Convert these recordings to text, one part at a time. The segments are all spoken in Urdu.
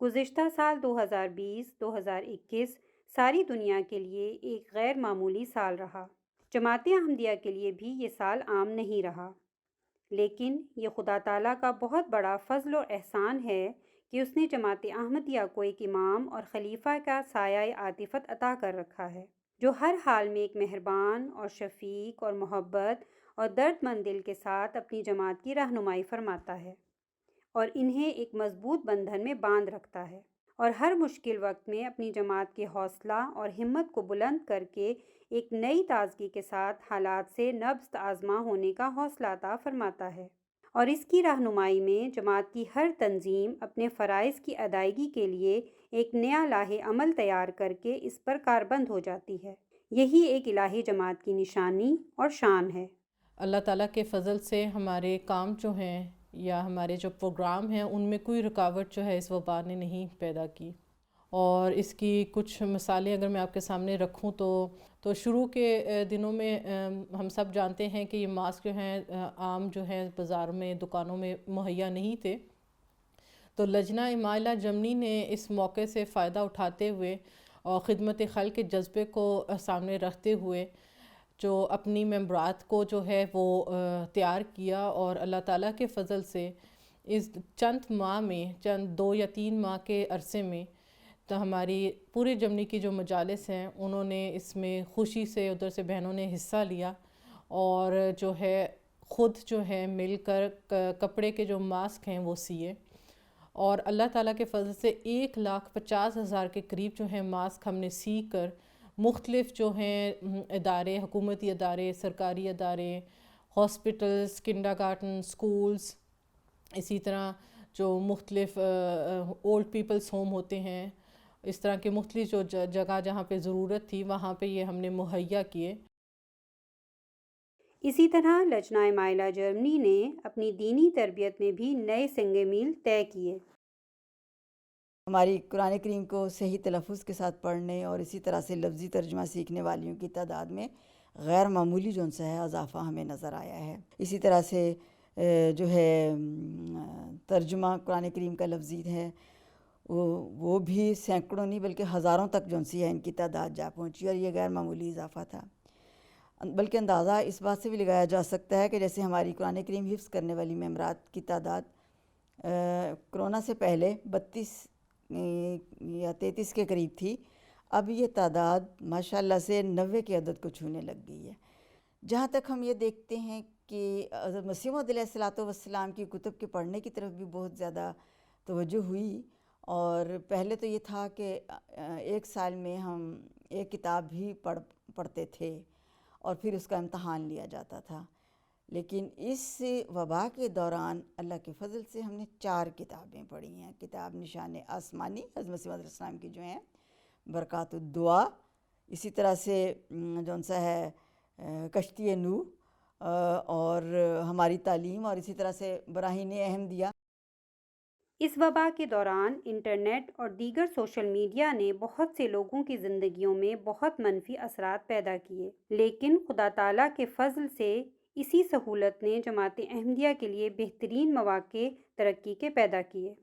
گزشتہ سال 2020-2021 ساری دنیا کے لیے ایک غیر معمولی سال رہا۔ جماعت احمدیہ کے لیے بھی یہ سال عام نہیں رہا، لیکن یہ خدا تعالیٰ کا بہت بڑا فضل اور احسان ہے کہ اس نے جماعت احمدیہ کو ایک امام اور خلیفہ کا سایہ عاطفت عطا کر رکھا ہے، جو ہر حال میں ایک مہربان اور شفیق اور محبت اور درد مند دل کے ساتھ اپنی جماعت کی رہنمائی فرماتا ہے اور انہیں ایک مضبوط بندھن میں باندھ رکھتا ہے، اور ہر مشکل وقت میں اپنی جماعت کے حوصلہ اور ہمت کو بلند کر کے ایک نئی تازگی کے ساتھ حالات سے نبض آزما ہونے کا حوصلہ عطا فرماتا ہے، اور اس کی رہنمائی میں جماعت کی ہر تنظیم اپنے فرائض کی ادائیگی کے لیے ایک نیا لاہ عمل تیار کر کے اس پر کاربند ہو جاتی ہے۔ یہی ایک الہی جماعت کی نشانی اور شان ہے۔ اللہ تعالیٰ کے فضل سے ہمارے کام جو ہیں یا ہمارے جو پروگرام ہیں ان میں کوئی رکاوٹ جو ہے اس وبا نے نہیں پیدا کی، اور اس کی کچھ مثالیں اگر میں آپ کے سامنے رکھوں تو شروع کے دنوں میں ہم سب جانتے ہیں کہ یہ ماسک جو ہیں عام جو ہیں بازاروں میں دکانوں میں مہیا نہیں تھے، تو لجنہ امائلہ جرمنی نے اس موقع سے فائدہ اٹھاتے ہوئے اور خدمت خلق کے جذبے کو سامنے رکھتے ہوئے جو اپنی ممبرات کو جو ہے وہ تیار کیا، اور اللہ تعالیٰ کے فضل سے اس چند ماہ میں، چند 2 یا 3 ماہ کے عرصے میں، تو ہماری پورے جرمنی کی جو مجالس ہیں انہوں نے اس میں خوشی سے ادھر سے بہنوں نے حصہ لیا، اور جو ہے خود جو ہے مل کر کپڑے کے جو ماسک ہیں وہ سیے، اور اللہ تعالیٰ کے فضل سے 1,50,000 کے قریب جو ہیں ماسک ہم نے سی کر مختلف جو ہیں ادارے، حکومتی ادارے، سرکاری ادارے، ہاسپٹلز، کنڈرگارٹن، سکولز، اسی طرح جو مختلف اولڈ پیپلز ہوم ہوتے ہیں، اس طرح کے مختلف جو جگہ جہاں پہ ضرورت تھی وہاں پہ یہ ہم نے مہیا کیے۔ اسی طرح لجنہ امائلہ جرمنی نے اپنی دینی تربیت میں بھی نئے سنگ میل طے کیے۔ ہماری قرآن کریم کو صحیح تلفظ کے ساتھ پڑھنے اور اسی طرح سے لفظی ترجمہ سیکھنے والیوں کی تعداد میں غیر معمولی جو سا ہے اضافہ ہمیں نظر آیا ہے۔ اسی طرح سے جو ہے ترجمہ قرآن کریم کا لفظی ہے وہ بھی سینکڑوں نہیں بلکہ ہزاروں تک جو سی ہے ان کی تعداد جا پہنچی، اور یہ غیر معمولی اضافہ تھا۔ بلکہ اندازہ اس بات سے بھی لگایا جا سکتا ہے کہ جیسے ہماری قرآن کریم حفظ کرنے والی ممبرات کی تعداد کرونا سے پہلے 32 یا 33 کے قریب تھی، اب یہ تعداد ماشاءاللہ سے 90 کے عدد کو چھونے لگ گئی ہے۔ جہاں تک ہم یہ دیکھتے ہیں کہ حضرت مسیح موعود علیہ الصلوۃ والسلام کی کتب کے پڑھنے کی طرف بھی بہت زیادہ توجہ ہوئی، اور پہلے تو یہ تھا کہ ایک سال میں ہم ایک کتاب بھی پڑھتے تھے اور پھر اس کا امتحان لیا جاتا تھا، لیکن اس وبا کے دوران اللہ کے فضل سے ہم نے 4 کتابیں پڑھی ہیں۔ کتاب نشان آسمانی حضرت مسیح علیہ السلام کی جو ہیں، برکات الدعا، اسی طرح سے جون سا ہے کشتی نوح، اور ہماری تعلیم، اور اسی طرح سے براہین احمدیہ۔ اس وبا کے دوران انٹرنیٹ اور دیگر سوشل میڈیا نے بہت سے لوگوں کی زندگیوں میں بہت منفی اثرات پیدا کیے، لیکن خدا تعالیٰ کے فضل سے اسی سہولت نے جماعت احمدیہ کے لیے بہترین مواقع ترقی کے پیدا کیے۔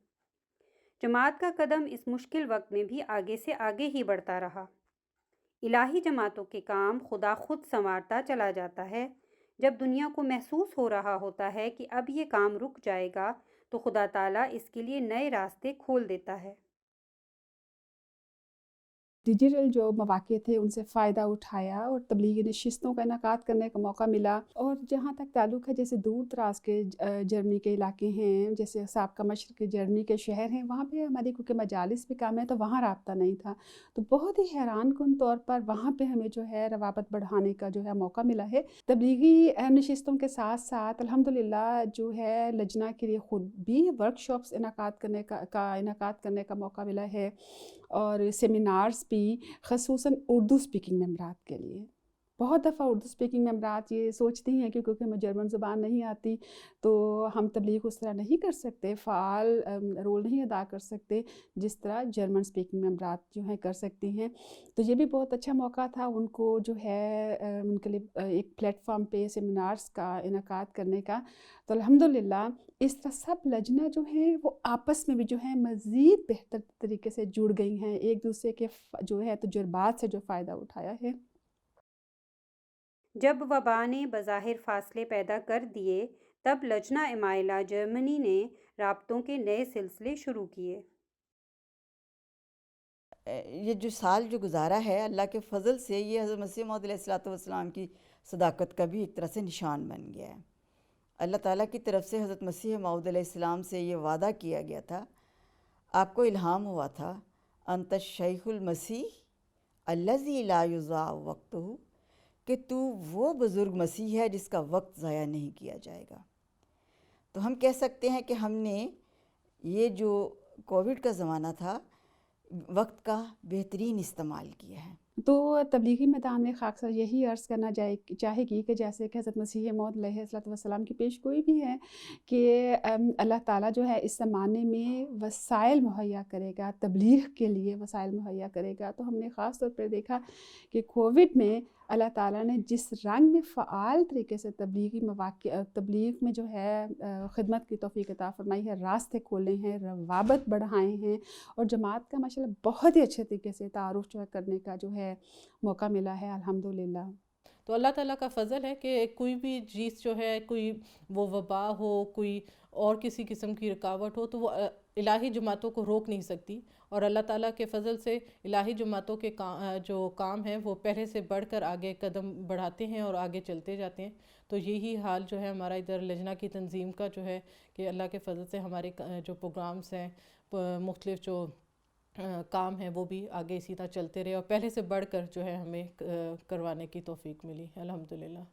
جماعت کا قدم اس مشکل وقت میں بھی آگے سے آگے ہی بڑھتا رہا۔ الہی جماعتوں کے کام خدا خود سنوارتا چلا جاتا ہے۔ جب دنیا کو محسوس ہو رہا ہوتا ہے کہ اب یہ کام رک جائے گا، تو خدا تعالیٰ اس کے لیے نئے راستے کھول دیتا ہے۔ ڈیجیٹل جو مواقع تھے ان سے فائدہ اٹھایا اور تبلیغی نشستوں کا انعقاد کرنے کا موقع ملا، اور جہاں تک تعلق ہے جیسے دور دراز کے جرمنی کے علاقے ہیں، جیسے سابقہ مشرقی جرمنی کے شہر ہیں، وہاں پہ ہماری کیونکہ مجالس بھی کام ہے تو وہاں رابطہ نہیں تھا، تو بہت ہی حیران کن طور پر وہاں پہ ہمیں جو ہے روابط بڑھانے کا جو ہے موقع ملا ہے۔ تبلیغی نشستوں کے ساتھ ساتھ الحمدللہ جو ہے لجنہ کے لیے خود بھی ورک شاپس انعقاد کرنے کا موقع ملا ہے، اور سیمینارز بھی خصوصاً اردو سپیکنگ ممبرات کے لیے۔ بہت دفعہ اردو اسپیکنگ ممبرات یہ سوچتی ہیں کہ کیونکہ ہمیں جرمن زبان نہیں آتی تو ہم تبلیغ اس طرح نہیں کر سکتے، فعال رول نہیں ادا کر سکتے جس طرح جرمن اسپیکنگ ممبرات جو ہیں کر سکتی ہیں۔ تو یہ بھی بہت اچھا موقع تھا ان کو جو ہے ان کے لیے ایک پلیٹ فارم پہ سیمینارز کا انعقاد کرنے کا۔ تو الحمدللہ اس طرح سب لجنہ جو ہیں وہ آپس میں بھی جو ہیں مزید بہتر طریقے سے جڑ گئی ہیں، ایک دوسرے کے جو ہے تجربات سے جو فائدہ اٹھایا ہے۔ جب وبا نے بظاہر فاصلے پیدا کر دیے تب لجنہ امائلہ جرمنی نے رابطوں کے نئے سلسلے شروع کیے۔ یہ جو سال جو گزارا ہے اللہ کے فضل سے یہ حضرت مسیح موعود علیہ الصلوۃ والسلام کی صداقت کا بھی ایک طرح سے نشان بن گیا ہے۔ اللہ تعالیٰ کی طرف سے حضرت مسیح موعود علیہ السلام سے یہ وعدہ کیا گیا تھا، آپ کو الہام ہوا تھا انت الشیخ المسیح الذی لا یضاع وقتہ، کہ تو وہ بزرگ مسیح ہے جس کا وقت ضائع نہیں کیا جائے گا۔ تو ہم کہہ سکتے ہیں کہ ہم نے یہ جو کووڈ کا زمانہ تھا وقت کا بہترین استعمال کیا ہے۔ تو تبلیغی میدان میں خاکسار یہی عرض کرنا چاہے گی کہ جیسے کہ حضرت مسیح موعود علیہ الصلوۃ والسلام کی پیش گوئی بھی ہے کہ اللہ تعالیٰ جو ہے اس زمانے میں وسائل مہیا کرے گا، تبلیغ کے لیے وسائل مہیا کرے گا۔ تو ہم نے خاص طور پر دیکھا کہ کووڈ میں اللہ تعالیٰ نے جس رنگ میں فعال طریقے سے تبلیغ میں جو ہے خدمت کی توفیق عطا فرمائی ہے، راستے کھولے ہیں، روابط بڑھائے ہیں، اور جماعت کا ماشاءاللہ بہت ہی اچھے طریقے سے تعارف جو ہے کرنے کا جو ہے موقع ملا ہے الحمدللہ۔ تو اللہ تعالیٰ کا فضل ہے کہ کوئی بھی چیز جو ہے، کوئی وہ وبا ہو، کوئی اور کسی قسم کی رکاوٹ ہو، تو وہ الہی جماعتوں کو روک نہیں سکتی، اور اللہ تعالیٰ کے فضل سے الہی جماعتوں کے جو کام ہیں وہ پہلے سے بڑھ کر آگے قدم بڑھاتے ہیں اور آگے چلتے جاتے ہیں۔ تو یہی حال جو ہے ہمارا ادھر لجنہ کی تنظیم کا جو ہے کہ اللہ کے فضل سے ہمارے جو پروگرامز ہیں، مختلف جو کام ہیں وہ بھی آگے اسی طرح چلتے رہے، اور پہلے سے بڑھ کر جو ہے ہمیں کروانے کی توفیق ملی الحمدللہ۔